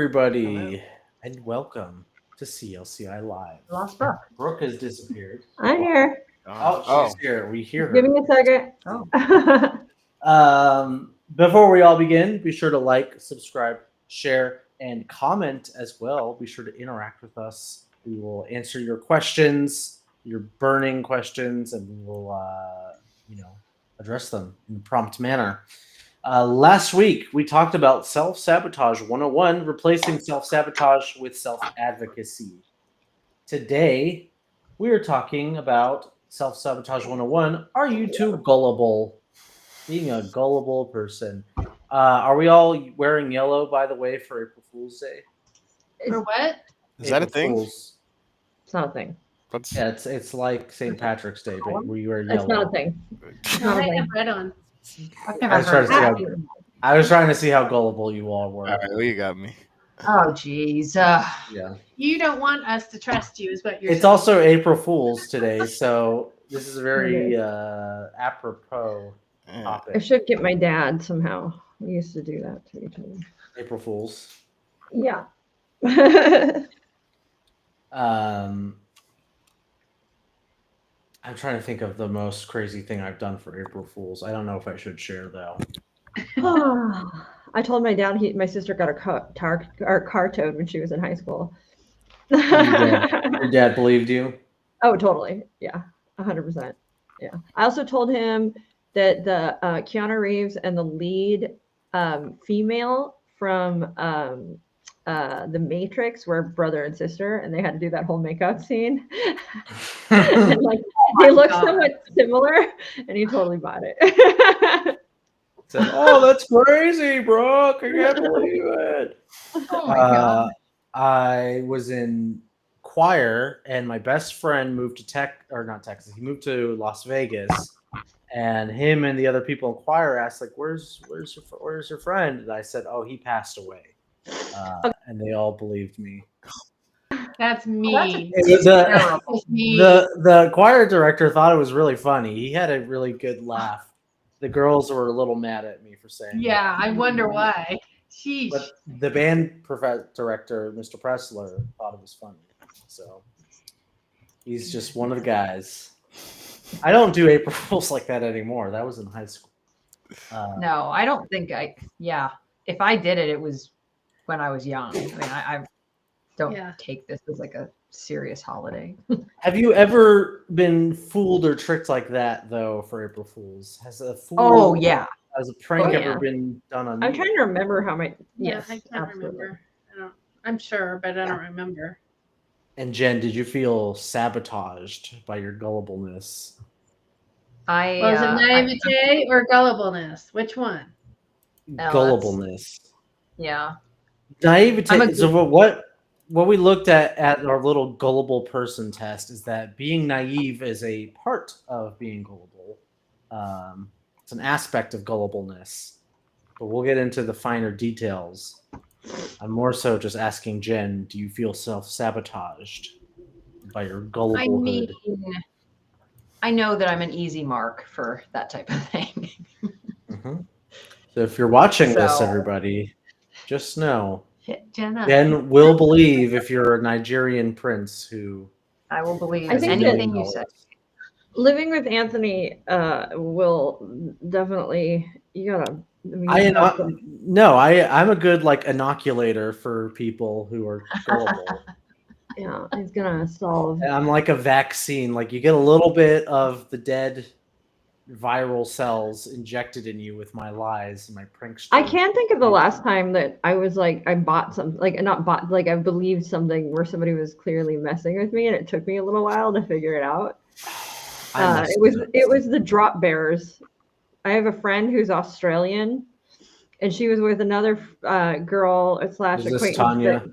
everybody, and welcome to CLCI Live. Lost Brooke. Brooke has disappeared. I'm here. Oh, she's here. We hear Give her. me a second. Before we all begin, be sure to like, subscribe, share, and comment as well. Be sure to interact with us. We will answer your questions, your burning questions, and we will, address them in a prompt manner. Last week, we talked about self-sabotage 101, replacing self-sabotage with self-advocacy. Today, we are talking about self-sabotage 101. Are you too gullible? Being a gullible person. Are we all wearing yellow, by the way, for April Fool's Day? For what? Is that a thing? Fools. It's not a thing. Yeah, it's like St. Patrick's Day, but we wear yellow. It's not a thing. It's No, not a I thing. have red on. I've I never was, trying heard to see how, that. I was trying to see how gullible you all were. All right, well, you got me. Oh, jeez. Yeah. You don't want us to trust you, is what you're It's saying. also April Fool's today, so this is a very apropos Yeah. I topic. should get my dad somehow. We used to do that to each other. April Fool's. Yeah. I'm trying to think of the most crazy thing I've done for April Fool's. I don't know if I should share though. I told my dad my sister got a car towed when she was in high school. Your dad believed you? Oh, totally. Yeah, 100%. Yeah. I also told him that the Keanu Reeves and the lead female from The Matrix were brother and sister, and they had to do that whole makeup scene. And, like, they look somewhat similar, and he totally bought it. Said, "Oh, that's crazy, Brooke! I can't believe it." Oh my God. I was in choir, and my best friend moved to not Texas. He moved to Las Vegas, and him and the other people in choir asked, like, "Where's your friend?" And I said, "Oh, he passed away," and they all believed me. That's mean. The choir director thought it was really funny. He had a really good laugh. The girls were a little mad at me for saying Yeah, I wonder why. Sheesh. But the band director, Mr. Pressler, thought it was funny. So he's just one of the guys. I don't do April Fools like that anymore. That was in high school. No, I don't think if I did it, it was when I was young. I mean, I don't take this as like a serious holiday. Have you ever been fooled or tricked like that, though, for April Fools? Has a fool? Oh, yeah. Has a prank ever been done on you? I'm trying to remember how my. Yes, I can't remember. I'm sure, but I don't remember. And Jen, did you feel sabotaged by your gullibleness? Was it naivete or gullibleness? Which one? Gullibleness. Yeah. Naivete. So what we looked at our little gullible person test is that being naive is a part of being gullible. It's an aspect of gullibleness, but we'll get into the finer details. I'm more so just asking Jen, do you feel self-sabotaged by your gulliblehood? I mean, I know that I'm an easy mark for that type of thing. Mm-hmm. So if you're watching this, everybody, just know Hit Jen up. Jen will believe if you're a Nigerian prince who... I will believe I think anything you say. Living with Anthony will definitely. You gotta. I'm a good inoculator for people who are gullible. Yeah, he's gonna solve. I'm like a vaccine. Like you get a little bit of the dead viral cells injected in you with my lies and my pranks. I can't think of the last time that I was like I bought something I believed something where somebody was clearly messing with me, and it took me a little while to figure it out. It was the drop bears. I have a friend who's Australian, and she was with another girl / acquaintance. Tanya?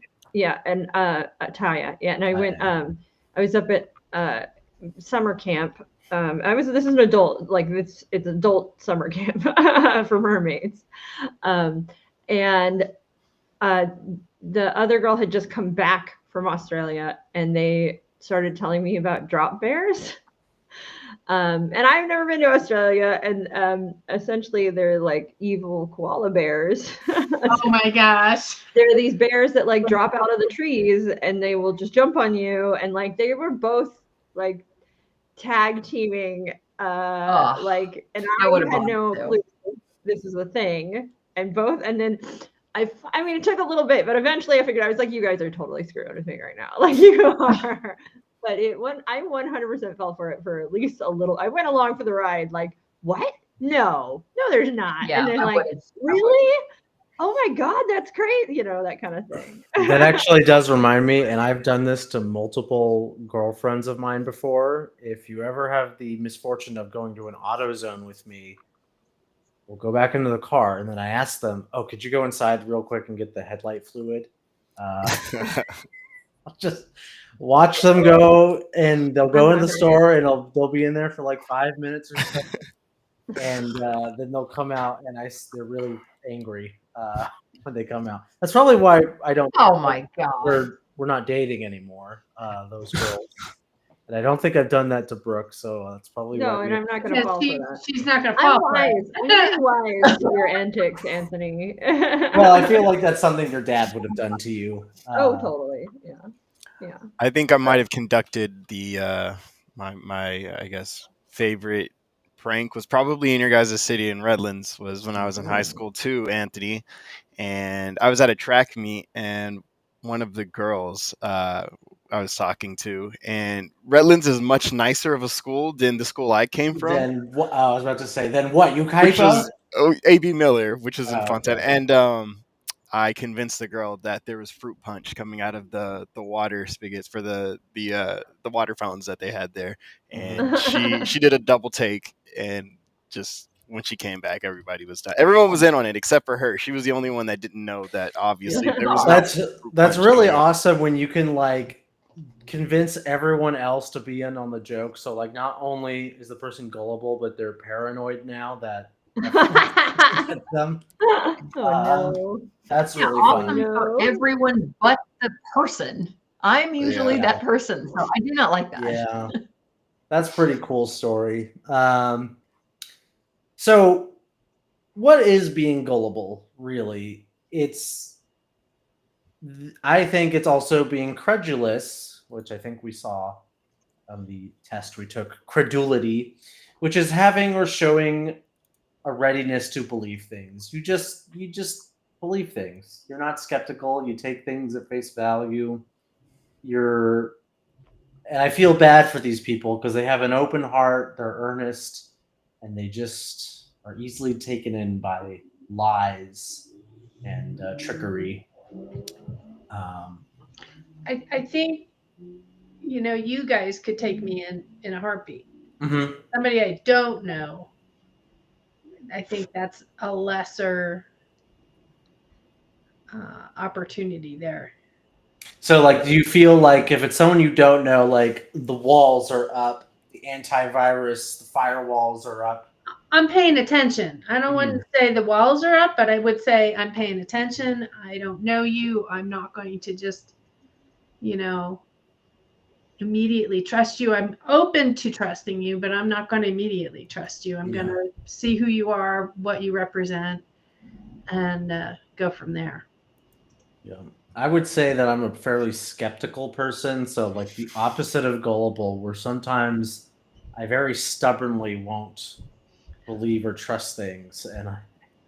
And Taya. Yeah, and I went. I was up at summer camp. This is an adult, it's adult summer camp for mermaids, and the other girl had just come back from Australia, and they started telling me about drop bears. And I've never been to Australia, and essentially they're like evil koala bears. Oh my gosh. They're these bears that like drop out of the trees and they will just jump on you. And like they were both like tag teaming, like, and I had no clue this is a thing. And then I mean, it took a little bit, but eventually I figured, I was like, you guys are totally screwing with me right now. Like you are. But I 100% fell for it for at least a little. I went along for the ride. Like, what? No, there's not. Yeah, and then like, really? Oh my God, that's crazy. You know, that kind of thing. That actually does remind me, and I've done this to multiple girlfriends of mine before. If you ever have the misfortune of going to an AutoZone with me, we'll go back into the car, and then I ask them, "Oh, could you go inside real quick and get the headlight fluid?" I'll just watch them go, and they'll go in the store, and they'll be in there for like 5 minutes or so, and then they'll come out, and they're really angry when they come out. That's probably why I don't. Oh my God, we're not dating anymore. Those girls. And I don't think I've done that to Brooke, so that's probably no. And I'm not going to fall for that. She's not going to fall for it. I'm wise to your antics, Anthony. Well, I feel like that's something your dad would have done to you. Oh, totally. Yeah. I think I might have conducted the my I guess favorite prank was probably in your guys' city in Redlands. Was when I was in high school too, Anthony, and I was at a track meet, and one of the girls I was talking to, and Redlands is much nicer of a school than the school I came from. Then what? I was about to say, then what? Ukaipa? A.B. Miller, which is in Fontana, okay. And I convinced the girl that there was fruit punch coming out of the water spigots for the water fountains that they had there, and she did a double take, and just when she came back, everybody was done. Everyone was in on it except for her. She was the only one that didn't know that obviously there was. That's really awesome when you can like convince everyone else to be in on the joke. So like, not only is the person gullible, but they're paranoid now that them. Oh no. That's really fun. For everyone but the person. I'm usually that person, so I do not like that. Yeah, that's a pretty cool story. So what is being gullible, really? I think it's also being credulous, which I think we saw on the test we took, credulity, which is having or showing a readiness to believe things. You just believe things. You're not skeptical. You take things at face value. And I feel bad for these people because they have an open heart, they're earnest, and they just are easily taken in by lies and trickery. I think, you guys could take me in a heartbeat. Mm-hmm. Somebody I don't know, I think that's a lesser opportunity there. So, like, do you feel like if it's someone you don't know, like the walls are up, the antivirus, the firewalls are up? I'm paying attention. I don't want to say the walls are up, but I would say I'm paying attention. I don't know you. I'm not going to just, immediately trust you. I'm open to trusting you, but I'm not going to immediately trust you. I'm going to see who you are, what you represent, and go from there. Yeah. I would say that I'm a fairly skeptical person. So like the opposite of gullible, where sometimes I very stubbornly won't believe or trust things. And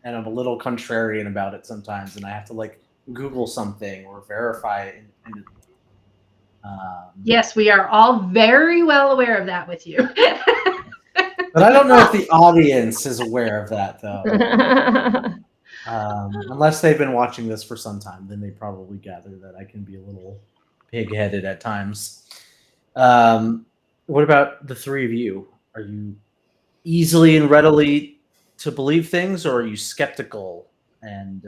I'm a little contrarian about it sometimes. And I have to like Google something or verify it independently. Yes, we are all very well aware of that with you. But I don't know if the audience is aware of that, though. Unless they've been watching this for some time, then they probably gather that I can be a little pig-headed at times. What about the three of you? Are you easily and readily to believe things, or are you skeptical and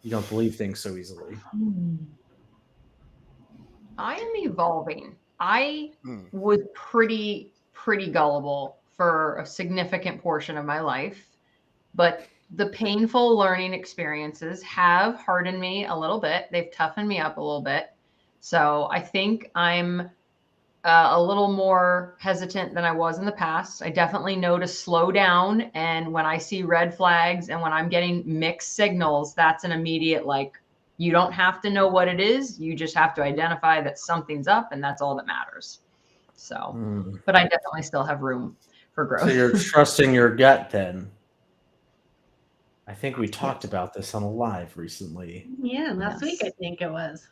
you don't believe things so easily? I am evolving. I was pretty gullible for a significant portion of my life, but the painful learning experiences have hardened me a little bit. They've toughened me up a little bit. So I think I'm a little more hesitant than I was in the past. I definitely know to slow down. And when I see red flags and when I'm getting mixed signals, that's an immediate, like, you don't have to know what it is. You just have to identify that something's up, and that's all that matters. So, but I definitely still have room for growth. So you're trusting your gut then. I think we talked about this on a live recently. Yeah, last week I Yes. think it was.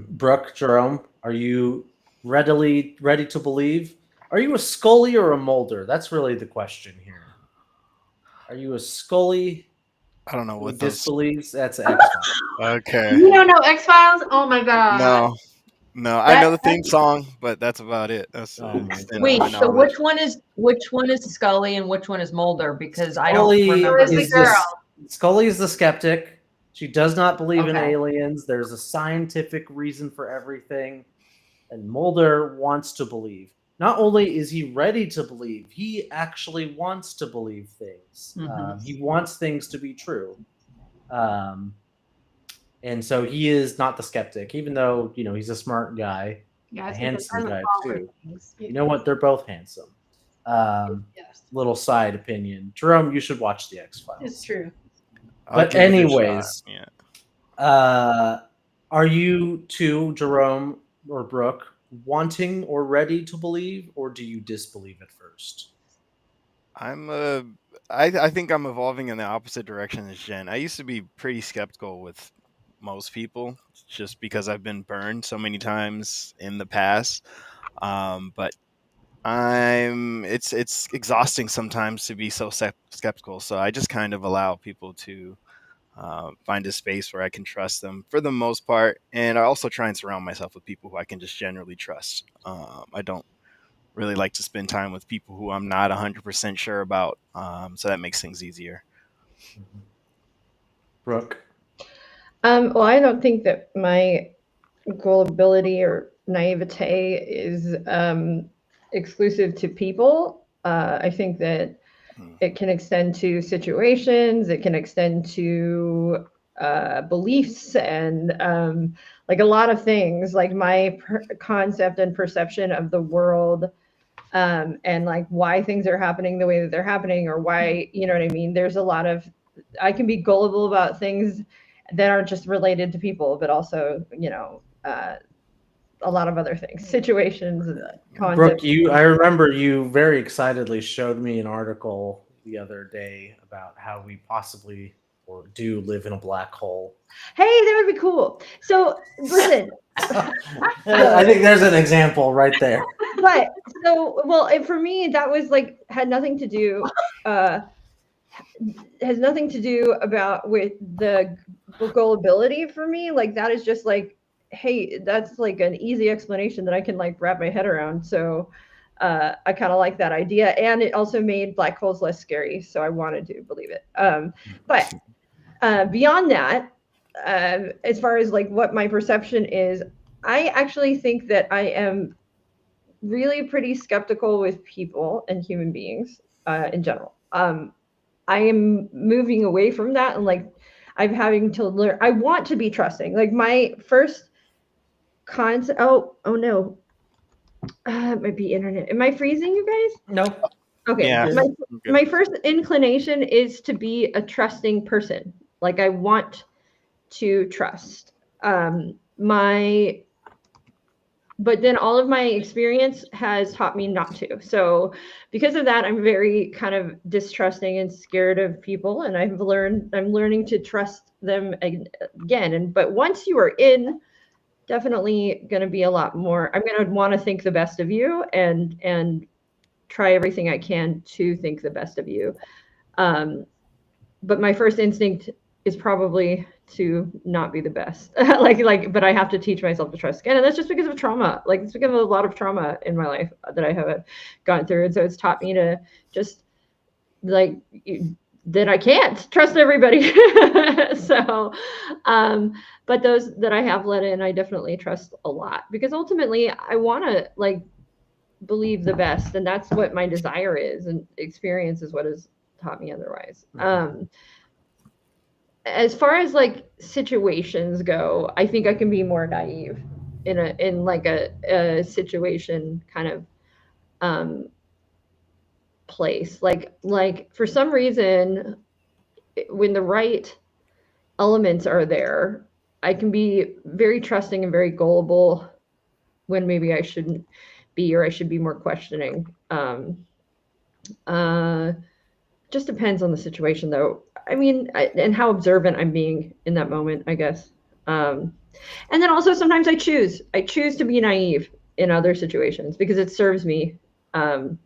Brooke, Jerome, are you ready to believe? Are you a Scully or a Mulder? That's really the question here. Are you a Scully I don't know who what those. disbelieves? That's X-Files. Okay. You don't know X-Files? Oh my god. No, I know the theme song, but that's about it. That's the Oh my extent of Wait, my so knowledge. which one is Scully and which one is Mulder? Because I Scully don't remember. is the is girl. Scully is the skeptic. She does not believe in Okay. aliens. There's a scientific reason for everything. And Mulder wants to believe. Not only is he ready to believe, he actually wants to believe things. Mhm. He wants things to be true. And so he is not the skeptic, even though, he's a smart guy, Yeah, a it's because handsome I'm guy all too. things. You know what? They're both handsome. Yes, Little side opinion. Jerome, you should watch the X-Files. it's true. I'll But give it a anyways, shot, yeah. Are you two, Jerome or Brooke, wanting or ready to believe, or do you disbelieve at first? I think I'm evolving in the opposite direction as Jen. I used to be pretty skeptical with most people just because I've been burned so many times in the past. But it's exhausting sometimes to be so skeptical. So I just kind of allow people to find a space where I can trust them for the most part. And I also try and surround myself with people who I can just generally trust. I don't really like to spend time with people who I'm not 100% sure about. So that makes things easier. Brooke? Well, I don't think that my gullibility or naivete is exclusive to people. I think that it can extend to situations, it can extend to beliefs and like a lot of things, like my concept and perception of the world, and like why things are happening the way that they're happening, or why, you know what I mean? There's a lot of, I can be gullible about things that aren't just related to people, but also, a lot of other things, situations, concepts. Brooke, I remember you very excitedly showed me an article the other day about how we possibly or do live in a black hole. Hey, that would be cool. So listen. I think there's an example right there. But so, well, for me, that was like, had nothing to do, has nothing to do about with the gullibility for me. Like that is just like, hey, that's like an easy explanation that I can like wrap my head around. So I kind of like that idea. And it also made black holes less scary. So I wanted to believe it. But beyond that, as far as like what my perception is, I actually think that I am really pretty skeptical with people and human beings in general. I am moving away from that, and like I'm having to learn. I want to be trusting. Like my first concept. Oh no, it might be internet. Am I freezing, you guys? No. Okay. Yeah. My first inclination is to be a trusting person. Like I want to trust. But then all of my experience has taught me not to. So because of that, I'm very kind of distrusting and scared of people. And I'm learning to trust them again. But once you are in, definitely going to be a lot more. I'm going to want to think the best of you and try everything I can to think the best of you. But my first instinct is probably to not be the best. But I have to teach myself to trust again. And that's just because of trauma. Like it's because of a lot of trauma in my life that I have gone through. And so it's taught me to just like that I can't trust everybody. So, but those that I have let in, I definitely trust a lot because ultimately I want to like believe the best. And that's what my desire is. And experience is what has taught me otherwise. As far as like situations go, I think I can be more naive in like a situation kind of place. Like for some reason, when the right elements are there, I can be very trusting and very gullible when maybe I shouldn't be, or I should be more questioning. Just depends on the situation, though. I mean, and how observant I'm being in that moment, I guess. And then also sometimes I choose to be naive in other situations because it serves me.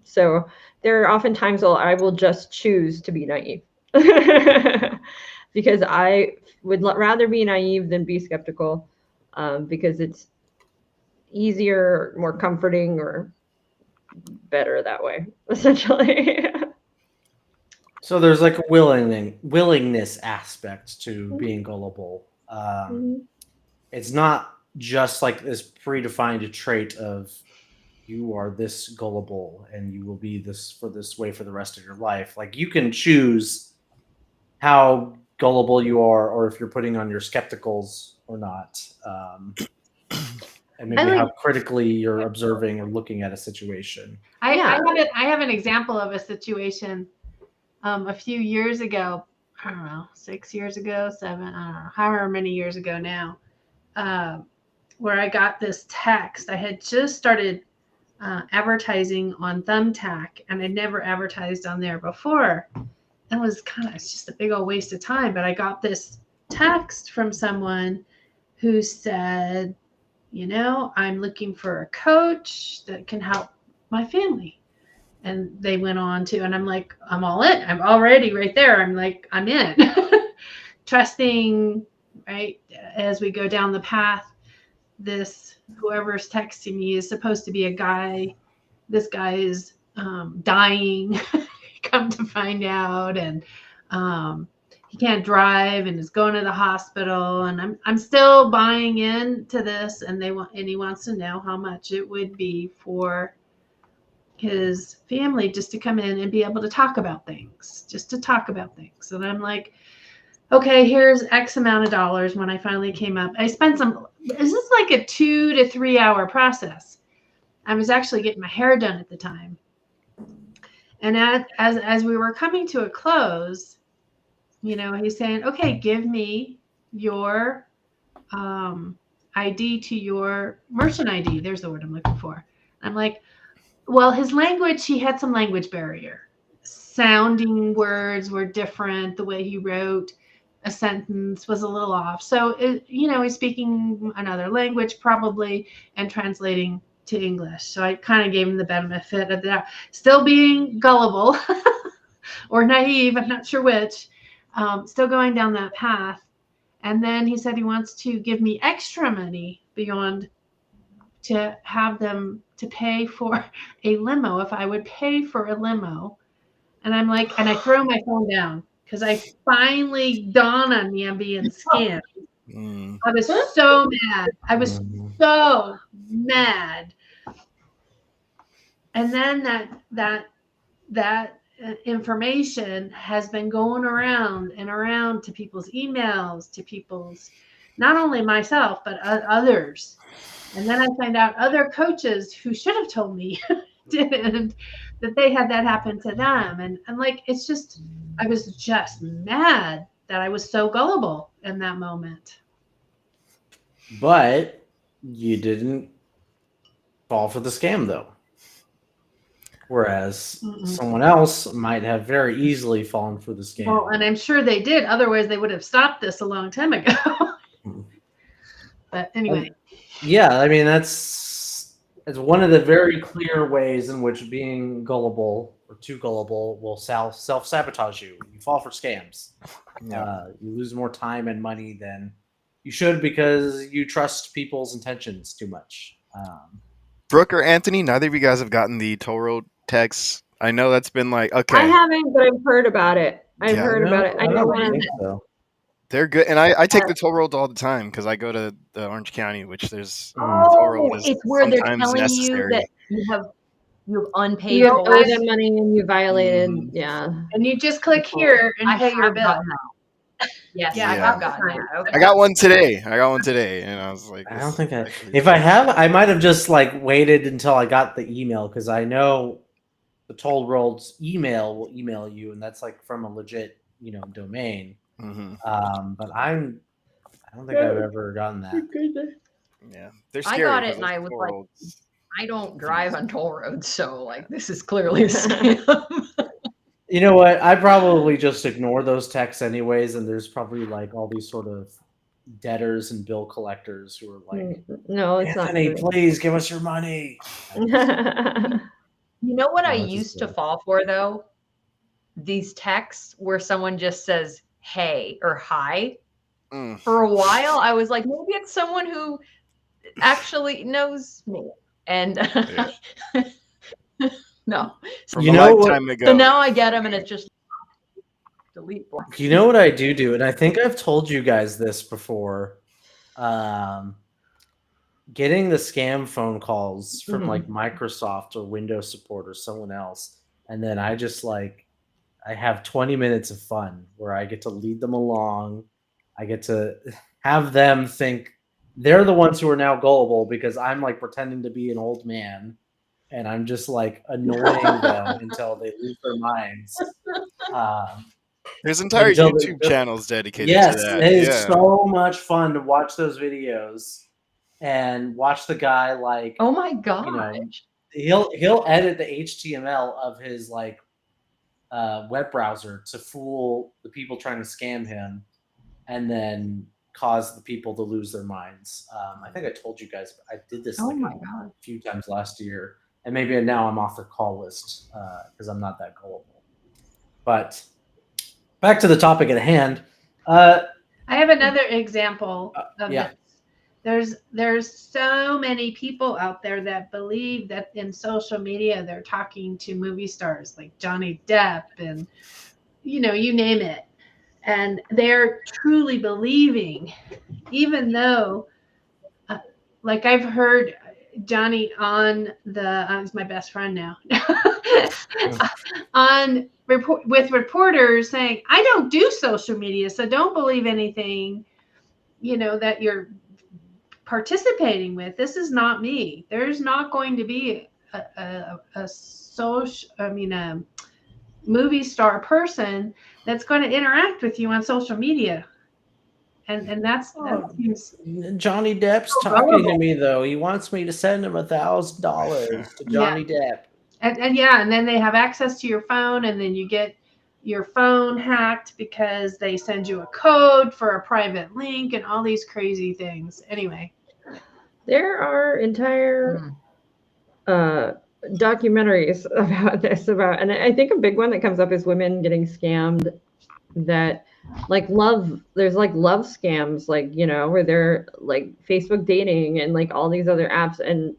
So there are often times where I will just choose to be naive because I would rather be naive than be skeptical, because it's easier, more comforting, or better that way, essentially. So there's like a willingness aspect to being gullible. It's not just like this predefined trait of you are this gullible and you will be this way for the rest of your life. Like you can choose how gullible you are, or if you're putting on your skepticals or not, and maybe how critically you're observing or looking at a situation. I have an example of a situation a few years ago. I don't know, 6 years ago, 7, I don't know, however many years ago now, where I got this text. I had just started advertising on Thumbtack, and I'd never advertised on there before. And it's just a big old waste of time. But I got this text from someone who said, I'm looking for a coach that can help my family. And they went on to, and I'm like, I'm all in. I'm already right there. I'm like, I'm in. Trusting, right? As we go down the path, whoever's texting me is supposed to be a guy. This guy is dying, come to find out. And he can't drive and is going to the hospital. And I'm still buying into this. And he wants to know how much it would be for his family just to come in and be able to talk about things, And I'm like, okay, here's X amount of dollars. When I finally came up, I spent this is like a 2 to 3 hour process. I was actually getting my hair done at the time. And as we were coming to a close, he's saying, okay, give me your ID to your merchant ID. There's the word I'm looking for. I'm like, well, his language, he had some language barrier. Sounding words were different. The way he wrote a sentence was a little off. So, he's speaking another language probably and translating to English. So I kind of gave him the benefit of that. Still being gullible or naive, I'm not sure which, still going down that path. And then he said he wants to give me extra money beyond to have them to pay for a limo, if I would pay for a limo. And I'm like, and I throw my phone down because I finally dawned on me I'm being scammed. I was so mad. I was so mad. And then that information has been going around and around to people's emails, to people's, not only myself, but others. And then I find out other coaches who should have told me didn't, that they had that happen to them. And I'm like, I was just mad that I was so gullible in that moment. But you didn't fall for the scam, though. Whereas someone else might have very easily fallen for the scam. Well, and I'm sure they did. Otherwise, they would have stopped this a long time ago. But anyway. Yeah, I mean, it's one of the very clear ways in which being gullible or too gullible will self-sabotage you. You fall for scams. Yeah. You lose more time and money than you should because you trust people's intentions too much. Brooke or Anthony, neither of you guys have gotten the toll road texts. I know that's been like, okay. I haven't, but I've heard about it. I know so. They're good, and I take the toll roads all the time because I go to the Orange County, which there's toll road is it's where they're telling necessary. you that you have unpaid. You owe them money and you violated, yeah. And you just click here and pay your bill. Yes, Yeah, Yeah. I've gotten that. Okay. I got one today, and I was like, I this don't think is I. actually If I have, I might have just like waited until I got the email because I know the Toll World's email will email you, and that's like from a legit, domain. Mhm. But I don't think I've ever gotten that. Yeah, they're I scary got it because and I those was toll like, roads. I don't drive on toll roads, so like this is clearly a scam. You know what? I probably just ignore those texts anyways, and there's probably like all these sort of debtors and bill collectors who are like, No, it's Anthony, not true. please give us your money. You know what I No, it's just used to good. fall for though? These texts where someone just says hey or hi. Mm. For a while, I was like, maybe it's someone who actually knows me. And no. From You a know what? lifetime ago. So now I get them and it's just delete blank. You know what I do, and I think I've told you guys this before. Getting the scam phone calls from like Microsoft or Windows support or someone else, and then I just like I have 20 minutes of fun where I get to lead them along. I get to have them think they're the ones who are now gullible because I'm like pretending to be an old man and I'm just like annoying them until they lose their minds. There's entire Until YouTube channels dedicated to yes, that. it is Yeah. so much fun to watch those videos and watch the guy like Oh my gosh. he'll edit the HTML of his like web browser to fool the people trying to scam him and then cause the people to lose their minds. I think I told you guys I did this Oh like my a God. few times last year, and maybe now I'm off the call list because I'm not that gullible. But back to the topic at hand. I have another example of yeah. this. There's so many people out there that believe that in social media they're talking to movie stars like Johnny Depp and you name it, and they're truly believing, even though like I've heard Johnny on the he's my best friend now on with reporters saying I don't do social media, so don't believe anything that you're participating with. This is not me. There's not going to be a movie star person that's going to interact with you on social media. And that seems Johnny Depp's talking to me though. He wants me to send him $1,000 to Johnny Depp. And then they have access to your phone, and then you get your phone hacked because they send you a code for a private link and all these crazy things. Anyway, there are entire documentaries about this and I think a big one that comes up is women getting scammed that like there's like love scams, like where they're like Facebook dating and like all these other apps, and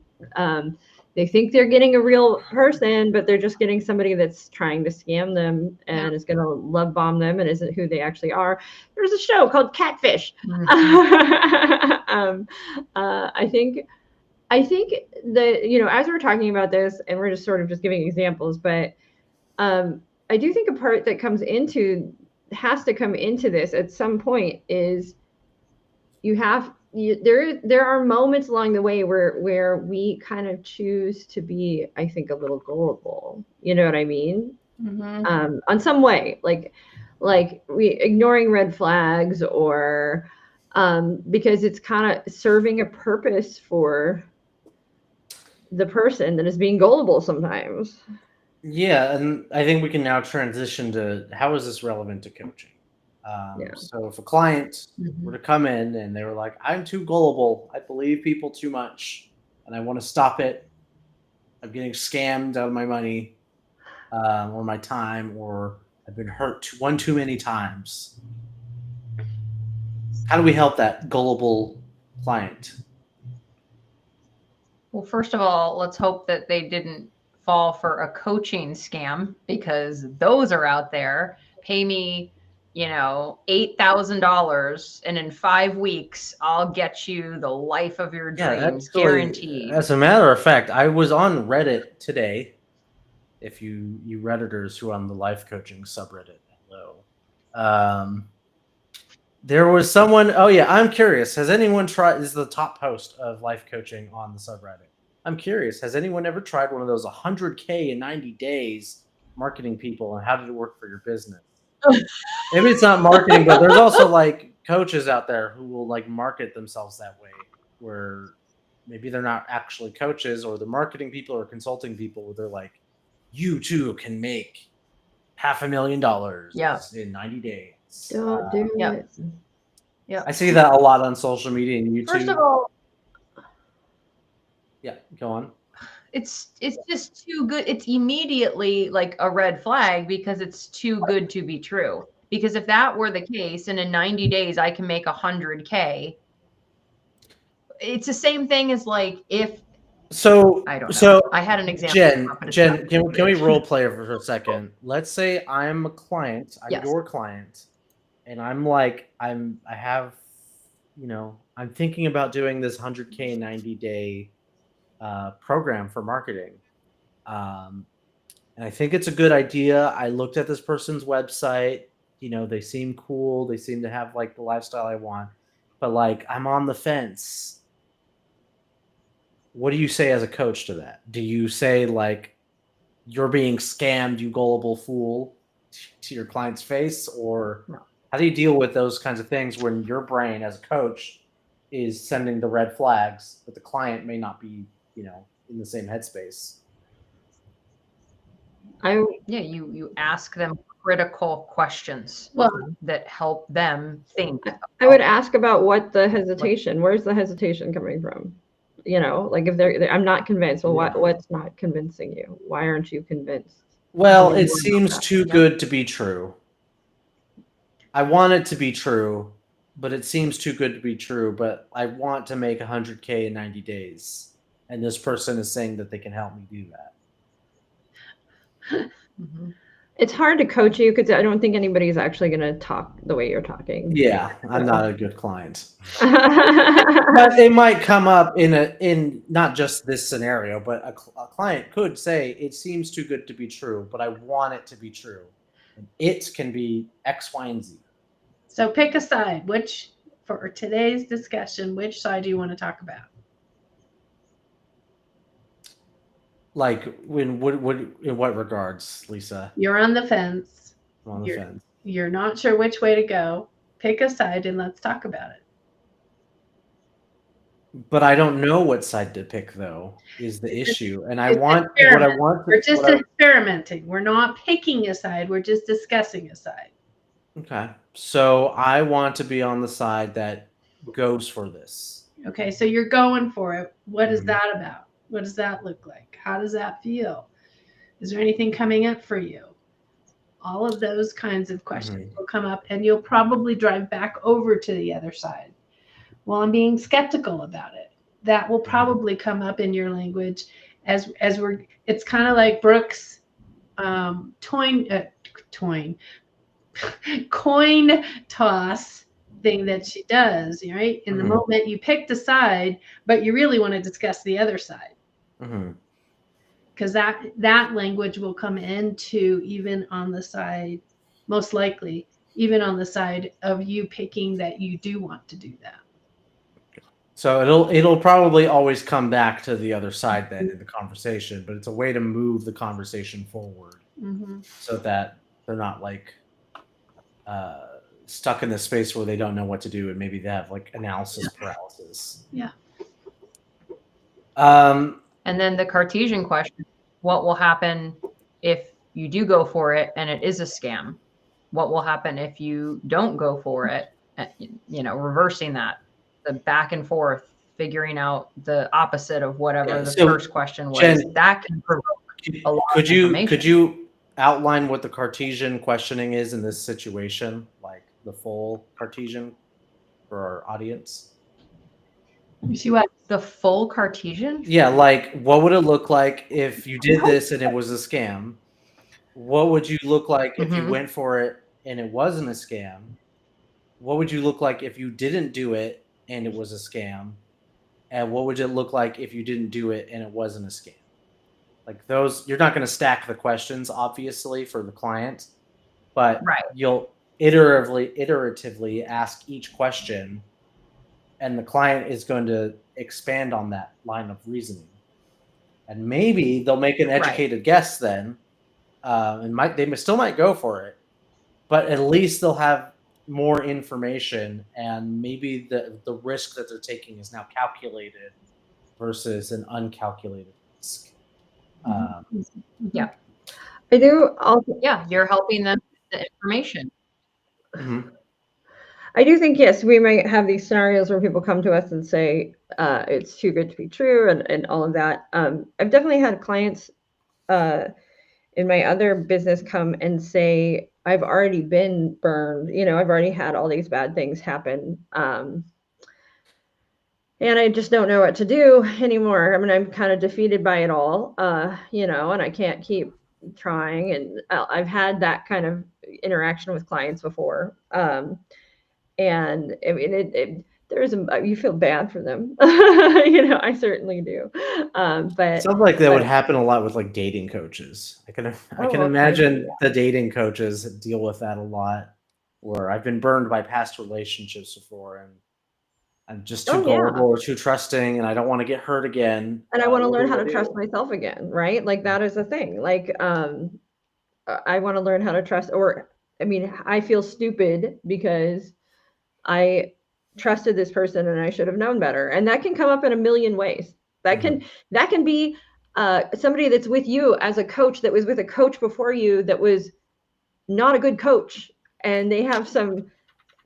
they think they're getting a real person, but they're just getting somebody that's trying to scam them and is going to love bomb them and isn't who they actually are. There's a show called Catfish. I think that as we're talking about this and we're just sort of just giving examples, but I do think a part that has to come into this at some point is there are moments along the way where we kind of choose to be, I think, a little gullible. You know what I mean? mm-hmm. On some way, like we ignoring red flags or because it's kind of serving a purpose for the person that is being gullible sometimes. Yeah, and I think we can now transition to how is this relevant to coaching? So if a client were to come in and they were like, I'm too gullible, I believe people too much, and I want to stop it. I'm getting scammed out of my money or my time, or I've been hurt one too many times. How do we help that gullible client? Well, first of all, let's hope that they didn't fall for a coaching scam, because those are out there. Pay me, $8,000 and in 5 weeks, I'll get you the life of your dreams, guaranteed. As a matter of fact, I was on Reddit today. If you Redditors who are on the life coaching subreddit, hello. There was someone. Oh yeah, I'm curious. Has anyone tried? This is the top post of life coaching on the subreddit. I'm curious. Has anyone ever tried one of those 100K in 90 days marketing people, and how did it work for your business? Maybe it's not marketing, but there's also like coaches out there who will like market themselves that way, where maybe they're not actually coaches, or they're marketing people or consulting people, where they're like, you too can make $500,000 Yeah. in 90 days. Don't do yeah. it. Yeah. I see that a lot on social media and YouTube. First of all, yeah, go on. it's just too good. It's immediately like a red flag because it's too good to be true. Because if that were the case, and in 90 days I can make 100K, it's the same thing as like if So I don't know. So I had an example. Jen, can we role play for a second? Let's say I'm a client, I'm Yes. your client, and I'm like, I have, I'm thinking about doing this 100K 90-day program for marketing. And I think it's a good idea. I looked at this person's website. They seem cool. They seem to have like the lifestyle I want. But like, I'm on the fence. What do you say as a coach to that? Do you say like, you're being scammed, you gullible fool, to your client's face? Or No. how do you deal with those kinds of things when your brain as a coach is sending the red flags, but the client may not be, in the same headspace? You ask them critical questions that help them think. I would ask about what the hesitation. Where's the hesitation coming from? Like if I'm not convinced. Well, what's not convincing you? Why aren't you convinced? Well, it seems too good to be true. I want it to be true, but it seems too good to be true. But I want to make 100K in 90 days, and this person is saying that they can help me do that. Mm-hmm. It's hard to coach you because I don't think anybody's actually going to talk the way you're talking. Yeah, I'm not a good client. But it might come up in not just this scenario, but a client could say, it seems too good to be true, but I want it to be true. And it can be X, Y, and Z. So pick a side. For today's discussion, which side do you want to talk about? Like, in what regards, Lisa? You're on the fence. I'm on the fence. You're not sure which way to go. Pick a side and let's talk about it. But I don't know what side to pick, though, is the issue. And We're just experimenting. We're not picking a side. We're just discussing a side. Okay. So I want to be on the side that goes for this. Okay. So you're going for it. What is that about? What does that look like? How does that feel? Is there anything coming up for you? All of those kinds of questions will come up, and you'll probably drive back over to the other side. Well, I'm being skeptical about it. That will probably come up in your language as it's kind of like Brooke's coin toss thing that she does, right? In the moment you picked a side, but you really want to discuss the other side. Because that language will come into even on the side, most likely, even on the side of you picking that you do want to do that. So it'll probably always come back to the other side then in the conversation, but it's a way to move the conversation forward so that they're not like stuck in this space where they don't know what to do, and maybe they have like analysis paralysis. Yeah. And then the Cartesian question, what will happen if you do go for it and it is a scam? What will happen if you don't go for it? Reversing that, the back and forth, figuring out the opposite of whatever the first question was. Jen, that can provoke a lot of information. Could you outline what the Cartesian questioning is in this situation, like the full Cartesian for our audience? You see what? The full Cartesian? Yeah, like what would it look like if you did this and it was a scam? What would you look like if you went for it and it wasn't a scam? What would you look like if you didn't do it and it was a scam? And what would it look like if you didn't do it and it wasn't a scam? Like those, you're not going to stack the questions, obviously, for the client, but iteratively ask each question, and the client is going to expand on that line of reasoning, and maybe they'll make an educated guess then, and they still might go for it, but at least they'll have more information, and maybe the risk that they're taking is now calculated versus an uncalculated risk. Yeah. I do also. Yeah, you're helping them with the information. Mhm. I do think, yes, we might have these scenarios where people come to us and say it's too good to be true and all of that. I've definitely had clients in my other business come and say, I've already been burned. I've already had all these bad things happen. And I just don't know what to do anymore. I mean, I'm kind of defeated by it all, and I can't keep trying. And I've had that kind of interaction with clients before. And I mean, you feel bad for them. I certainly do. But Sounds like that would happen a lot with like dating coaches. I can okay, imagine the dating coaches deal with that a lot. Where I've been burned by past relationships before, and I'm just too gullible or too trusting, and I don't want to get hurt again. And I want to What learn do how I to do? trust myself again, right? Like that is the thing. Like I want to learn how to trust, or I mean, I feel stupid because I trusted this person and I should have known better. And that can come up in a million ways. That can be somebody that's with you as a coach that was with a coach before you that was not a good coach, and they have some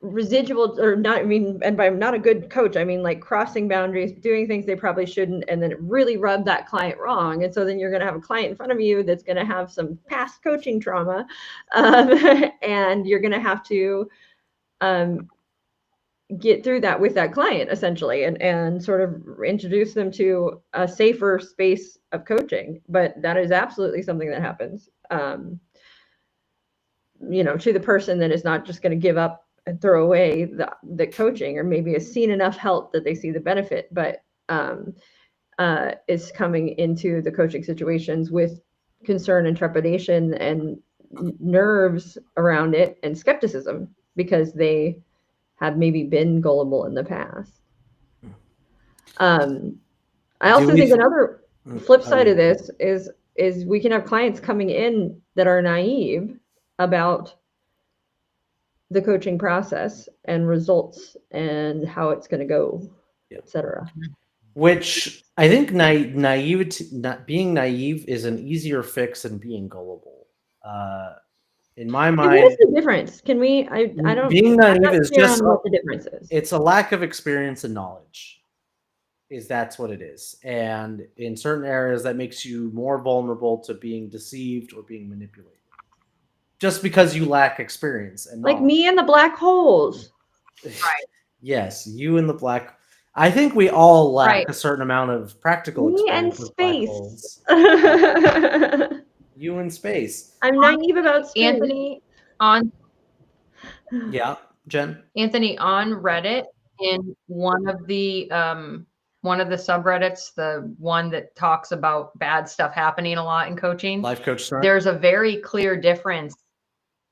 residual, or not, I mean, and by not a good coach, I mean like crossing boundaries, doing things they probably shouldn't, and then it really rubbed that client wrong. And so then you're going to have a client in front of you that's going to have some past coaching trauma, and you're going to have to get through that with that client essentially, and sort of introduce them to a safer space of coaching. But that is absolutely something that happens, to the person that is not just going to give up and throw away the coaching, or maybe has seen enough help that they see the benefit, but is coming into the coaching situations with concern and trepidation and nerves around it and skepticism because they have maybe been gullible in the past. I also think another flip side of this is we can have clients coming in that are naive about the coaching process and results and how it's going to go, etc. Which I think being naive is an easier fix than being gullible. In my mind, what is the difference? Can we? I don't. Being naive is just what the difference is. It's a lack of experience and knowledge. That's what it is, and in certain areas that makes you more vulnerable to being deceived or being manipulated. Just because you lack experience and knowledge. Like me and the black holes. Right. Yes, you and the black. I think we all lack a certain amount of practical experience with black holes. You in space. I'm naive about space. Anthony on. Yeah, Jen. Anthony, on Reddit, in one of the subreddits, the one that talks about bad stuff happening a lot in coaching, Life Coach Smart. There's a very clear difference.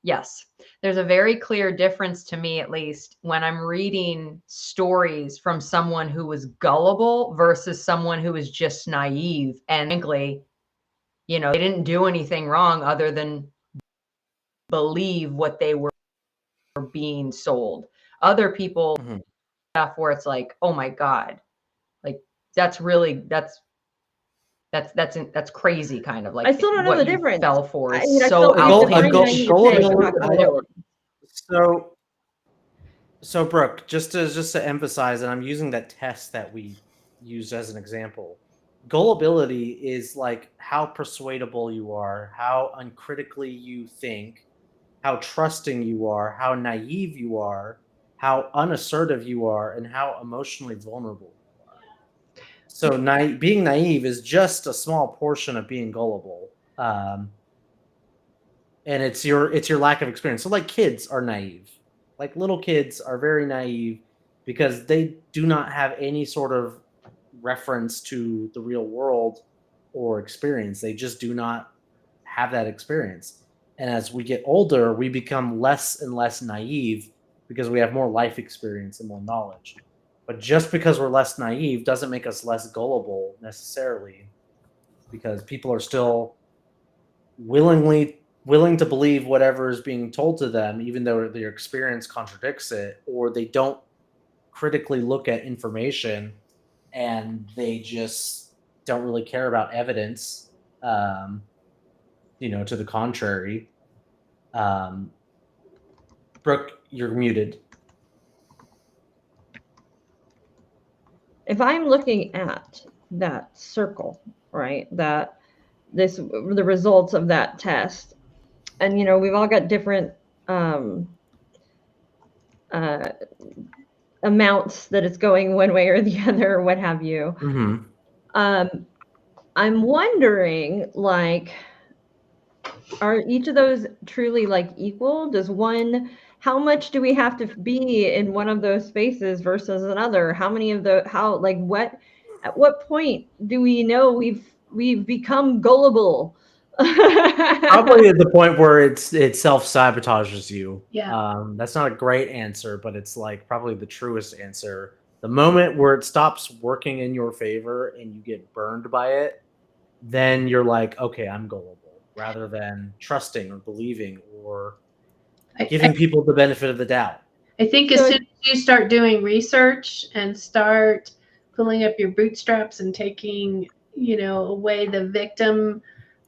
Yes, there's a very clear difference to me, at least, when I'm reading stories from someone who was gullible versus someone who was just naive. And frankly, they didn't do anything wrong other than believe what they were being sold. Other people stuff where it's like, oh my God, like that's crazy, kind of like I still don't know what the you difference. fell for is so So Brooke, just to emphasize, and I'm using that test that we used as an example. Gullibility is like how persuadable you are, how uncritically you think, how trusting you are, how naive you are, how unassertive you are, and how emotionally vulnerable you are. So being naive is just a small portion of being gullible, and it's your lack of experience. So like kids are naive, like little kids are very naive because they do not have any sort of reference to the real world or experience. They just do not have that experience. And as we get older, we become less and less naive because we have more life experience and more knowledge. But just because we're less naive doesn't make us less gullible necessarily, because people are still willing to believe whatever is being told to them, even though their experience contradicts it, or they don't critically look at information and they just don't really care about evidence, um, to the contrary. Um, Brooke, you're muted. If I'm looking at that circle, right, the results of that test, and we've all got different amounts that it's going one way or the other, or what have you. Mm-hmm. I'm wondering, like, are each of those truly like equal? How much do we have to be in one of those spaces versus another? How many of at what point do we know we've become gullible? Probably at the point where it self-sabotages you. Yeah. That's not a great answer, but it's like probably the truest answer. The moment where it stops working in your favor and you get burned by it, then you're like, okay, I'm gullible, rather than trusting or believing or giving people the benefit of the doubt. I think as soon as you start doing research and start pulling up your bootstraps and taking, away the victim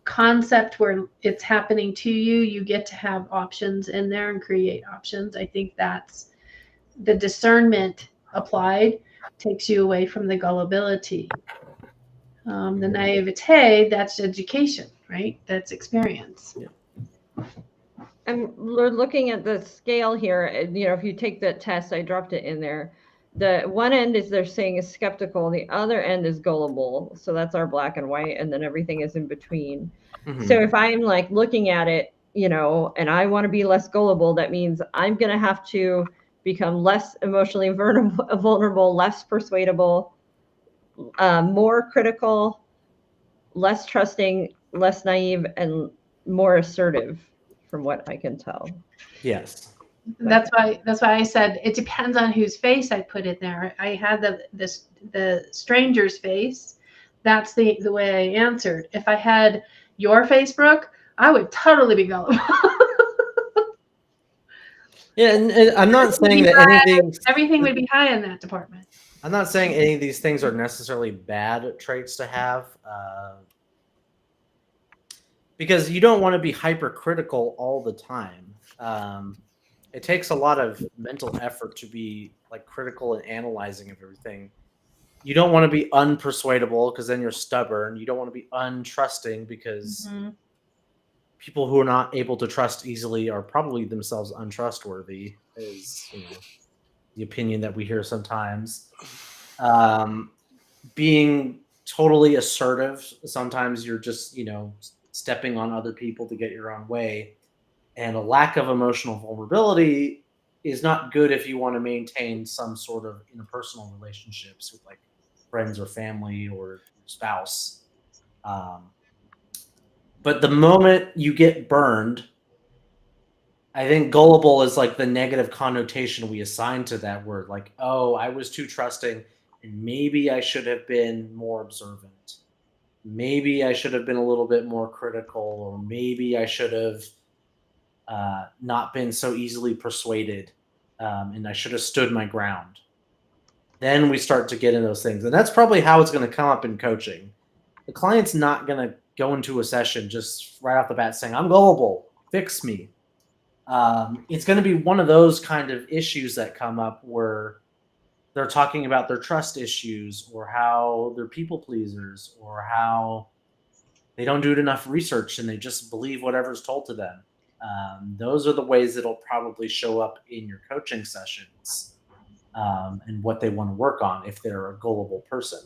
concept where it's happening to you, you get to have options in there and create options. I think that's the discernment applied takes you away from the gullibility. The naivete, that's education, right? That's experience. Yeah. And we're looking at the scale here. If you take that test, I dropped it in there. The one end is they're saying is skeptical. The other end is gullible. So that's our black and white. And then everything is in between. Mm-hmm. So if I'm like looking at it, and I want to be less gullible, that means I'm going to have to become less emotionally vulnerable, less persuadable, more critical, less trusting, less naive, and more assertive, from what I can tell. Yes. That's why I said it depends on whose face I put in there. I had the stranger's face. That's the way I answered. If I had your face, Brooke, I would totally be gullible. Yeah, and I'm not saying that everything would be high in that department. I'm not saying any of these things are necessarily bad traits to have, because you don't want to be hypercritical all the time. It takes a lot of mental effort to be like critical and analyzing of everything. You don't want to be unpersuadable because then you're stubborn. You don't want to be untrusting because people who are not able to trust easily are probably themselves untrustworthy, is the opinion that we hear sometimes. Being totally assertive, sometimes you're just stepping on other people to get your own way, and a lack of emotional vulnerability is not good if you want to maintain some sort of interpersonal relationships with like friends or family or your spouse. But the moment you get burned, I think gullible is like the negative connotation we assign to that word. Like, oh, I was too trusting and maybe I should have been more observant. Maybe I should have been a little bit more critical, or maybe I should have not been so easily persuaded, and I should have stood my ground. Then we start to get in those things. And that's probably how it's going to come up in coaching. The client's not going to go into a session just right off the bat saying, I'm gullible, fix me. It's going to be one of those kind of issues that come up where they're talking about their trust issues, or how they're people pleasers, or how they don't do enough research and they just believe whatever's told to them. Those are the ways it'll probably show up in your coaching sessions, and what they want to work on if they're a gullible person.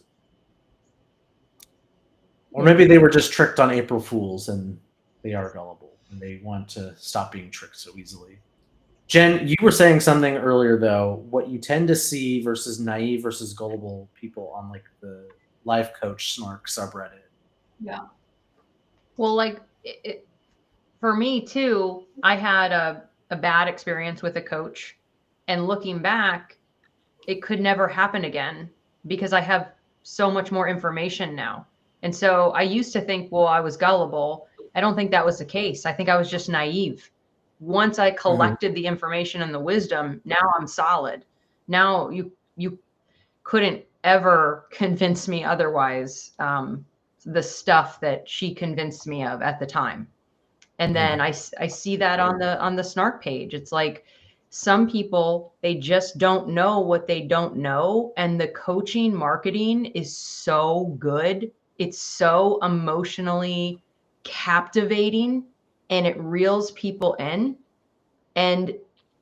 Or maybe they were just tricked on April Fools and they are gullible and they want to stop being tricked so easily. Jen, you were saying something earlier, though, what you tend to see versus naive versus gullible people on like the Life Coach Snark subreddit. Yeah. Well, like for me too, I had a bad experience with a coach, and looking back, it could never happen again because I have so much more information now. And so I used to think, well, I was gullible. I don't think that was the case. I think I was just naive. Once I collected the information and the wisdom, now I'm solid. Now you couldn't ever convince me otherwise. The stuff that she convinced me of at the time. And then I see that on the snark page. It's like some people, they just don't know what they don't know. And the coaching marketing is so good. It's so emotionally captivating, and it reels people in, and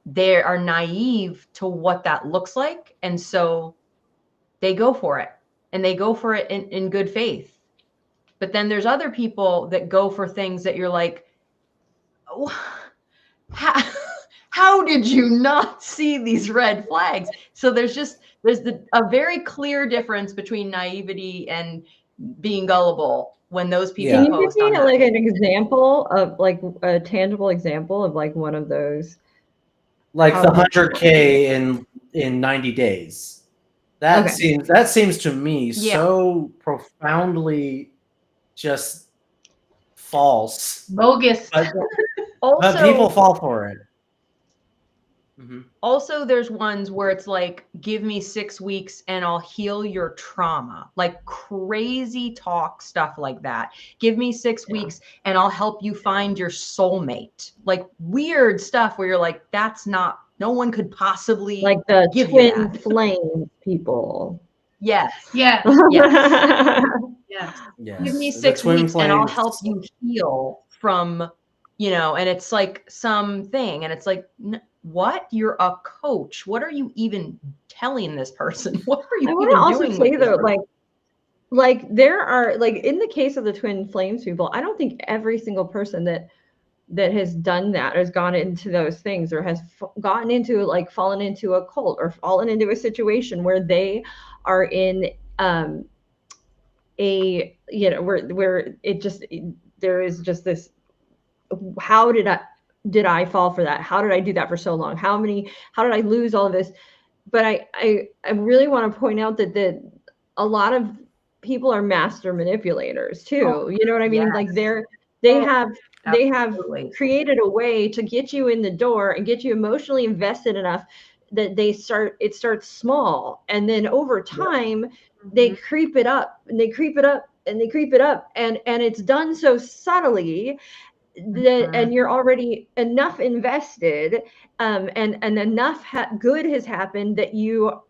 they are naive to what that looks like. And so they go for it, and they go for it in good faith. But then there's other people that go for things that you're like, how did you not see these red flags? So there's a very clear difference between naivety and being gullible when those people Can you post give on me that like page. an example of like a tangible example of like one of those? Like How the they- 100K in 90 days. That seems to me so profoundly just false. Bogus. But Also, people fall for it. Also, there's ones where it's like, give me 6 weeks and I'll heal your trauma, like crazy talk stuff like that. Give me 6 weeks and I'll help you find your soulmate. Like weird stuff where you're like, that's not, no one could possibly like the give you twin that. flame people. Yes. Yes. Yes. Yes. Yes. Give me The 6 twin weeks and I'll flames. help you heal from, and it's like something, and it's like, what? You're a coach. What are you even telling this person? What are you I even want to also doing say with this though, person? like there are like in the case of the twin flames people, I don't think every single person that has done that, has gone into those things, or has gotten into like fallen into a cult or fallen into a situation where they are in a where it just there is just this, how did I fall for that? How did I do that for so long? How did I lose all of this? But I really want to point out that a lot of people are master manipulators too. You know what I mean? Yes. Like they have Absolutely. created a way to get you in the door and get you emotionally invested enough that it starts small, and then over time they creep it up and they creep it up and they creep it up, and it's done so subtly that, and you're already enough invested, and enough good has happened that you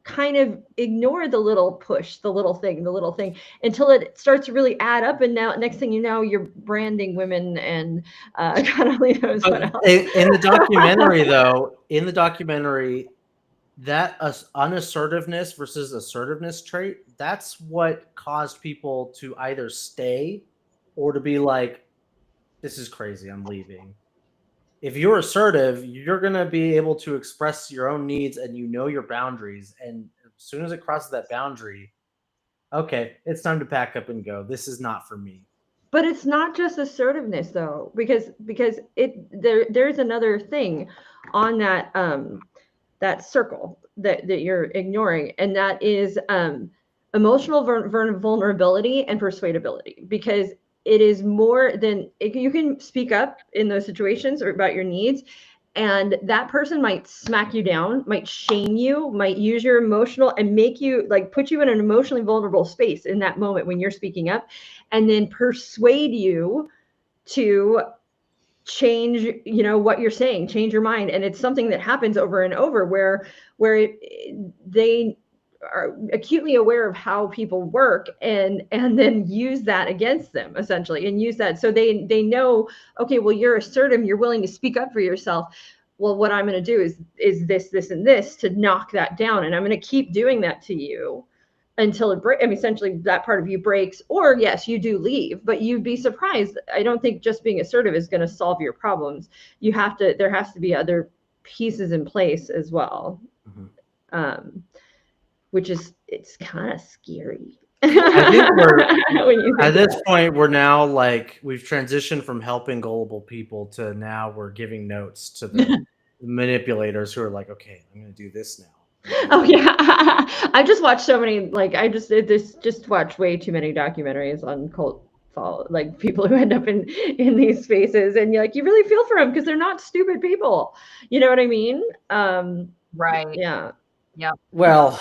kind of ignore the little push, the little thing until it starts to really add up, and now next thing you know you're branding women and God only knows what else. In the documentary though, that unassertiveness versus assertiveness trait, that's what caused people to either stay or to be like, this is crazy, I'm leaving. If you're assertive, you're going to be able to express your own needs and your boundaries. And as soon as it crosses that boundary, okay, it's time to pack up and go. This is not for me. But it's not just assertiveness though, because there's another thing on that circle that you're ignoring, and that is emotional vulnerability and persuadability, because it is more than you can speak up in those situations or about your needs, and that person might smack you down, might shame you, might use your emotional and make you like put you in an emotionally vulnerable space in that moment when you're speaking up, and then persuade you to change what you're saying, change your mind. And it's something that happens over and over where they are acutely aware of how people work, and then use that against them essentially, and use that so they know, okay, well, you're assertive, you're willing to speak up for yourself. Well, what I'm going to do is this and this to knock that down, and I'm going to keep doing that to you until it breaks. I mean, essentially that part of you breaks, or yes, you do leave, but you'd be surprised. I don't think just being assertive is going to solve your problems. There has to be other pieces in place as well. Which is, it's kind of scary. I think we're When you at think this point, we're now like we've transitioned from helping gullible people to now we're giving notes to the manipulators who are like, okay, I'm going to do this now. Oh yeah, I just watched so many. Like I just watched way too many documentaries on cult follow, like people who end up in these spaces, and you're like, you really feel for them because they're not stupid people. You know what I mean? Right. Yeah. Yep. Well,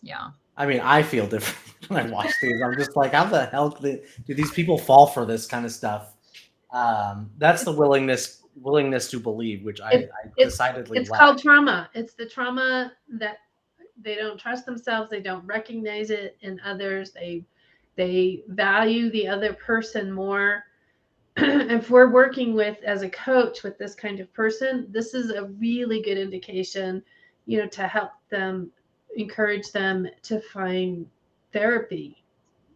Yeah. I mean, I feel different when I watch these. I'm just like, how the hell do these people fall for this kind of stuff? That's the willingness to believe, which I decidedly It's lack. called trauma. It's the trauma that they don't trust themselves. They don't recognize it in others. They value the other person more. If we're working with as a coach with this kind of person, this is a really good indication, to help them, encourage them to find therapy,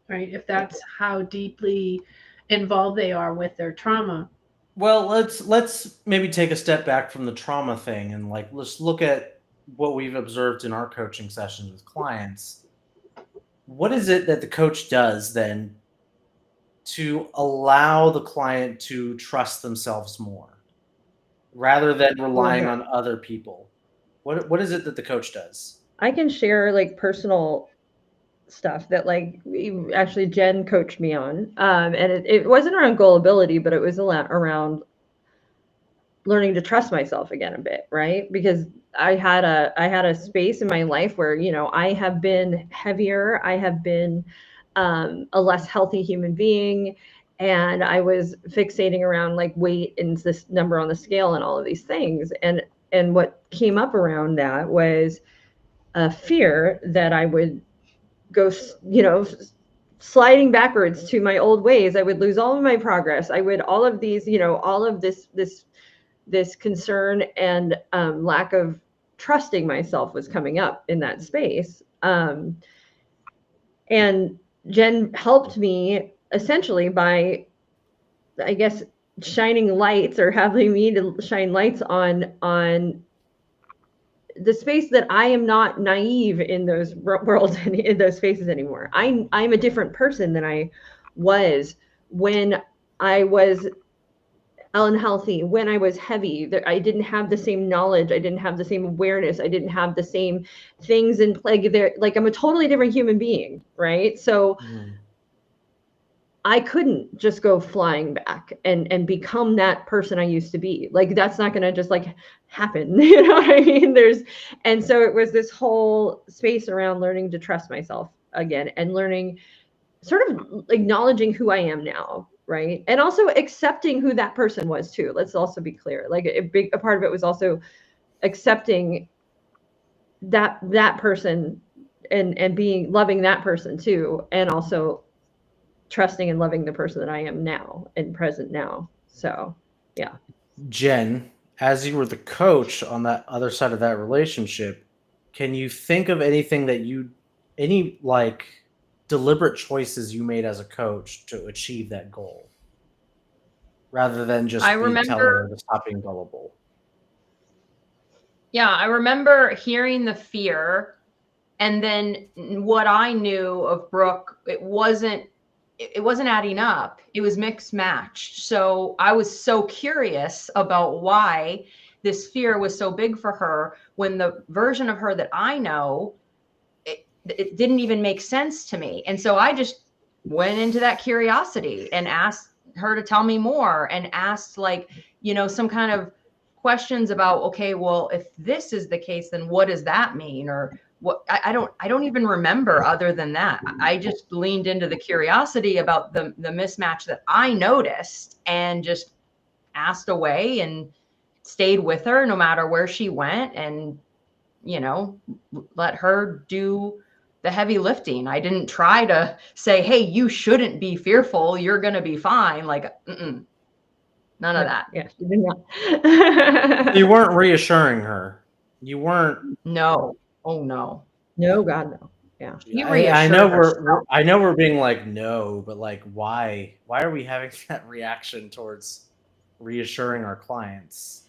right? If that's how deeply involved they are with their trauma. Well, let's maybe take a step back from the trauma thing and like let's look at what we've observed in our coaching sessions with clients. What is it that the coach does then to allow the client to trust themselves more rather than relying on other people? What is it that the coach does? I can share like personal stuff that like actually Jen coached me on. And it wasn't around gullibility, but it was a lot around learning to trust myself again a bit, right? Because I had a space in my life where, I have been heavier, I have been a less healthy human being, and I was fixating around like weight and this number on the scale and all of these things. And what came up around that was a fear that I would go, sliding backwards to my old ways. I would lose all of my progress. I would all of these, all of this concern and lack of trusting myself was coming up in that space. And Jen helped me essentially by, I guess, shining lights or having me to shine lights on the space that I am not naive in those worlds and in those spaces anymore. I'm a different person than I was when I was unhealthy, when I was heavy. I didn't have the same knowledge, I didn't have the same awareness, I didn't have the same things in play there. Like I'm a totally different human being, right? So I couldn't just go flying back and become that person I used to be. Like that's not going to just like happen. You know what I mean? And so it was this whole space around learning to trust myself again and learning, sort of acknowledging who I am now, right? And also accepting who that person was too. Let's also be clear. Like a part of it was also accepting that person and being loving that person too, and also trusting and loving the person that I am now and present now. So, yeah. Jen, as you were the coach on that other side of that relationship, can you think of anything that any like deliberate choices you made as a coach to achieve that goal rather than just telling her to stop being gullible? Yeah, I remember hearing the fear, and then what I knew of Brooke, it wasn't adding up. It was mixed matched. So I was so curious about why this fear was so big for her when the version of her that I know, it didn't even make sense to me. And so I just went into that curiosity and asked her to tell me more, and asked like, some kind of questions about, okay, well, if this is the case, then what does that mean? Or what? I don't even remember other than that. I just leaned into the curiosity about the mismatch that I noticed and just asked away and stayed with her no matter where she went, and, let her do the heavy lifting. I didn't try to say, hey, you shouldn't be fearful, you're going to be fine. Like, none of that. Yeah, she did not. You weren't reassuring her. You weren't. No. Oh no. No, God, no. Yeah. I know we're being like no, but like why are we having that reaction towards reassuring our clients?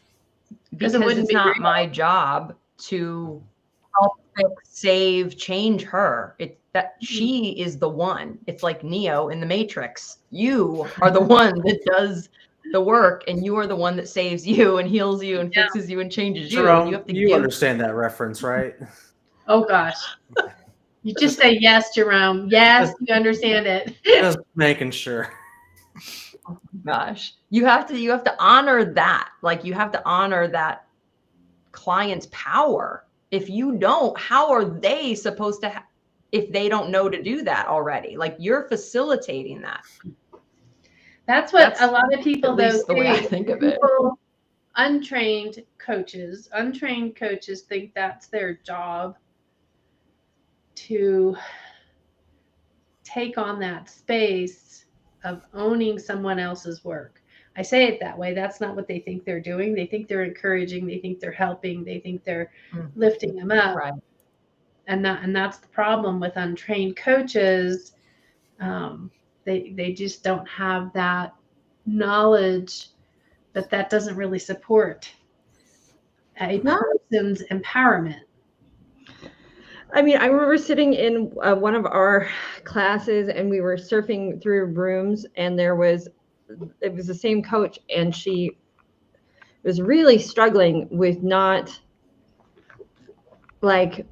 Because it's not my job to help fix, save, change her. It's that she is the one. It's like Neo in the Matrix. You are the one that does the work, and you are the one that saves you and heals you and fixes you and changes you. Jerome, And you have to you understand that reference, right? Oh gosh. You just say yes, Jerome. Yes, you understand it. Just making sure. Gosh, you have to honor that. Like, you have to honor that client's power. If you don't, how are they supposed to if they don't know to do that already? Like, you're facilitating that. That's what a lot of people, at least though, the way I think of it. Untrained coaches think that's their job, to take on that space of owning someone else's work. I say it that way. That's not what they think they're doing. They think they're encouraging. They think they're helping. They think they're lifting them up. Right. And that's the problem with untrained coaches. They just don't have that knowledge, but that doesn't really support a person's empowerment. I mean, I remember sitting in one of our classes, and we were surfing through rooms, and it was the same coach, and she was really struggling with not like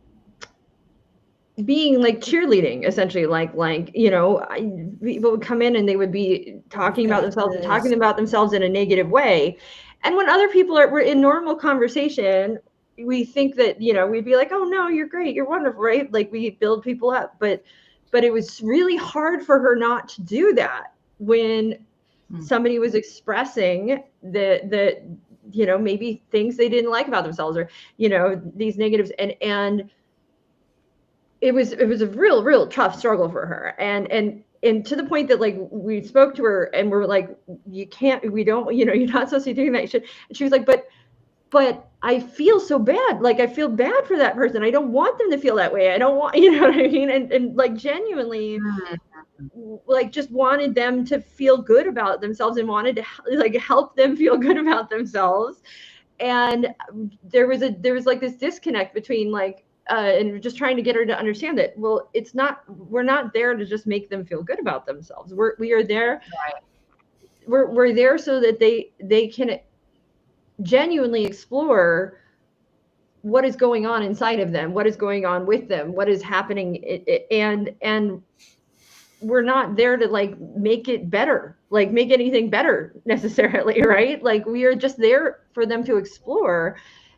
being like cheerleading, essentially, like people would come in and they would be talking about themselves and talking about themselves in a negative way. And when other people were in normal conversation, we think that, we'd be like, oh no, you're great, you're wonderful, right? Like, we build people up, but it was really hard for her not to do that when somebody was expressing that maybe things they didn't like about themselves, or these negatives, and it was a real tough struggle for her, and to the point that, like, we spoke to her and we're like, you're not supposed to be doing that. And she was like, but I feel so bad. Like, I feel bad for that person. I don't want them to feel that way. I don't want, you know what I mean? And like, genuinely, like, just wanted them to feel good about themselves and wanted to like help them feel good about themselves. And there was like this disconnect between like, and just trying to get her to understand that, well, we're not there to just make them feel good about themselves. We are there. Right. We're there so that they can genuinely explore what is going on inside of them, what is going on with them, what is happening, and we're not there to like make it better, like make anything better necessarily, right? Like, we are just there for them to explore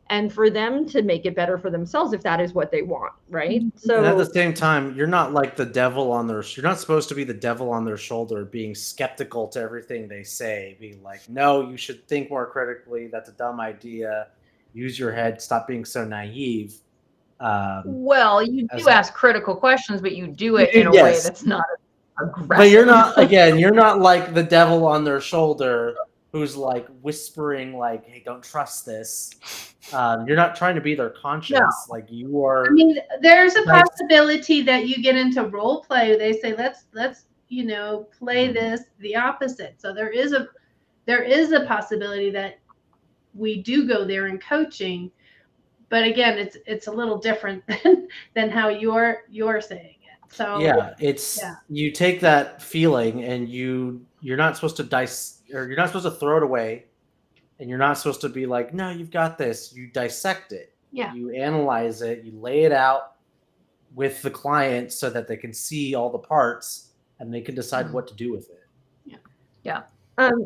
and for them to make it better for themselves if that is what they want, right? So, and at the same time, you're not like the devil on their. You're not supposed to be the devil on their shoulder, being skeptical to everything they say, being like, "No, you should think more critically. That's a dumb idea. Use your head. Stop being so naive." Well, you do ask critical questions, but you do it in a yes. way that's not aggressive. But you're not. Again, you're not like the devil on their shoulder, who's like whispering, like, "Hey, don't trust this." You're not trying to be their conscience. No. Like, you are. I mean, there's a possibility that you get into role play. They say, let's play this the opposite. So there is a possibility that we do go there in coaching, but again, it's a little different than how you're saying it. So you take that feeling and you're not supposed to you're not supposed to throw it away. And you're not supposed to be like, no, you've got this. You dissect it. Yeah. You analyze it. You lay it out with the client so that they can see all the parts and they can decide what to do with it. Yeah. Yeah.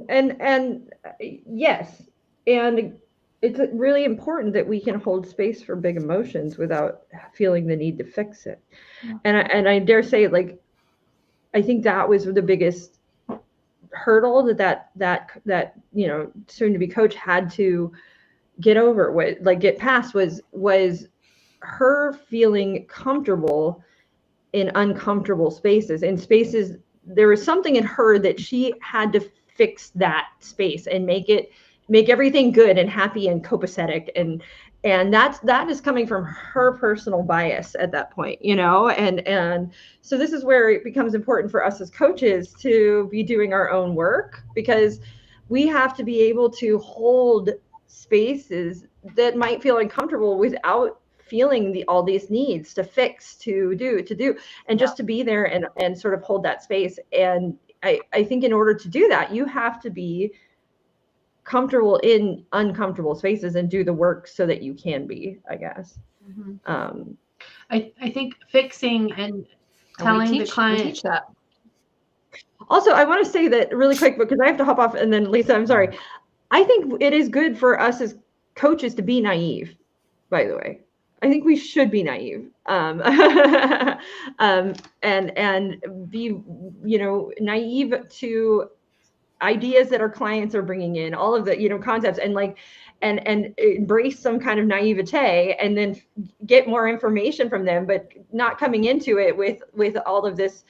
And yes. And it's really important that we can hold space for big emotions without feeling the need to fix it. Yeah. And I dare say, like, I think that was the biggest hurdle that soon to be coach had to get over, get past, was her feeling comfortable in uncomfortable spaces, in spaces. There was something in her that she had to fix that space and make everything good and happy and copacetic, and that is coming from her personal bias at that point, and so this is where it becomes important for us as coaches to be doing our own work, because we have to be able to hold spaces that might feel uncomfortable without feeling all these needs to fix, to do, and just to be there and sort of hold that space. And I think in order to do that, you have to be comfortable in uncomfortable spaces and do the work so that you can be, I guess. I think fixing and telling the we client. teach that. Also, I want to say that really quick because I have to hop off, and then Lisa, I'm sorry. I think it is good for us as coaches to be naive, by the way. I think we should be naive, and be, naive to ideas that our clients are bringing in, all of the, concepts, and and embrace some kind of naivete, and then get more information from them, but not coming into it with all of this,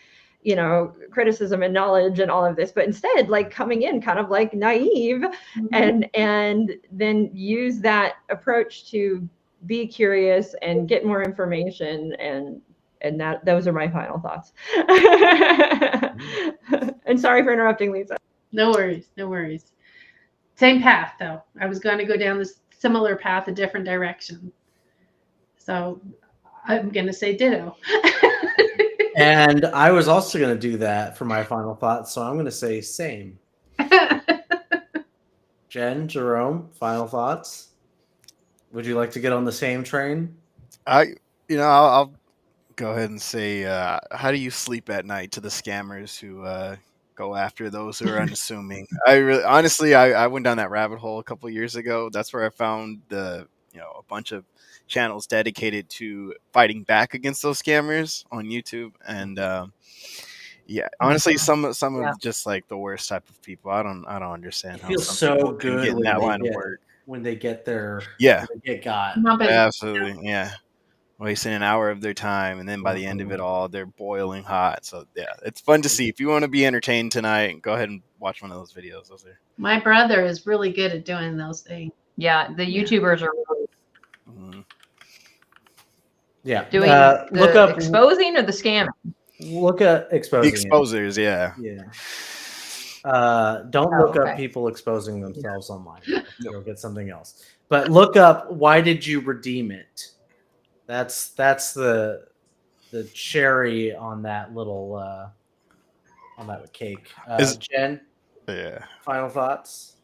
criticism and knowledge and all of this, but instead like coming in kind of like naive, and then use that approach to be curious and get more information, and those are my final thoughts. And sorry for interrupting, Lisa. No worries, no worries. Same path though. I was going to go down this similar path, a different direction. So I'm going to say ditto. And I was also going to do that for my final thoughts, so I'm going to say same. Jen, Jerome, final thoughts? Would you like to get on the same train? I'll go ahead and say, how do you sleep at night to the scammers who go after those who are unassuming? I went down that rabbit hole a couple of years ago. That's where I found a bunch of channels dedicated to fighting back against those scammers on YouTube, and honestly, some of just like the worst type of people. I don't understand how feels some so people can good get in that line of work when they get their Yeah. when they get got. Absolutely, yeah. Wasting an hour of their time, and then by the end of it all, they're boiling hot. So yeah, it's fun to see. If you want to be entertained tonight, go ahead and watch one of those videos. My brother is really good at doing those things. Yeah, the YouTubers are doing look up exposing or the scamming. Look at exposing the exposers. Yeah. Don't look up people exposing themselves online. You'll get something else. But look up, why did you redeem it? That's the cherry on that little on that cake. Jen, final thoughts?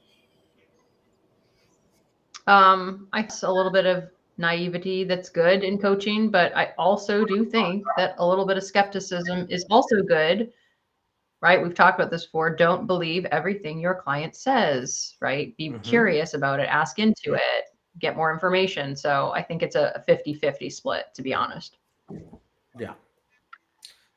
I guess a little bit of naivety that's good in coaching, but I also do think that a little bit of skepticism is also good, right? We've talked about this before. Don't believe everything your client says, right? Be curious about it, ask into it, get more information. So I think it's a 50-50 split, to be honest. Yeah.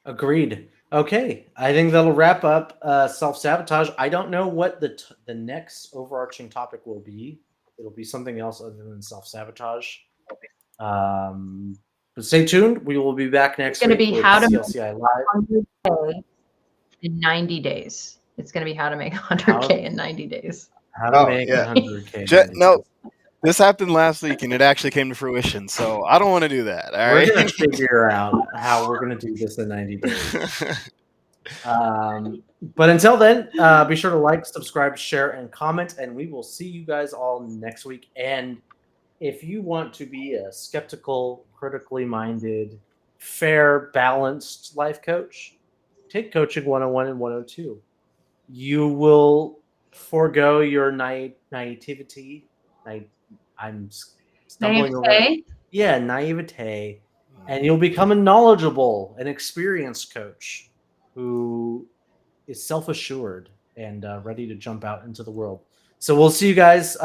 Agreed. Okay. I think that'll wrap up self-sabotage. I don't know what the next overarching topic will be. It'll be something else other than self-sabotage. But stay tuned. We will be back next week. It's going to be how to CLCI Live in 90 days. It's going to be how to make 100K in 90 days. How to make 100K. No, this happened last week, and it actually came to fruition. So I don't want to do that. We're going to figure out how we're going to do this in 90 days. But until then, be sure to like, subscribe, share, and comment, and we will see you guys all next week. And if you want to be a skeptical, critically minded, fair, balanced life coach, take Coaching 101 and 102. You will forego your naivety. I'm stumbling over. Yeah, naivete. And you'll become a knowledgeable and experienced coach who is self-assured and ready to jump out into the world. So we'll see you guys.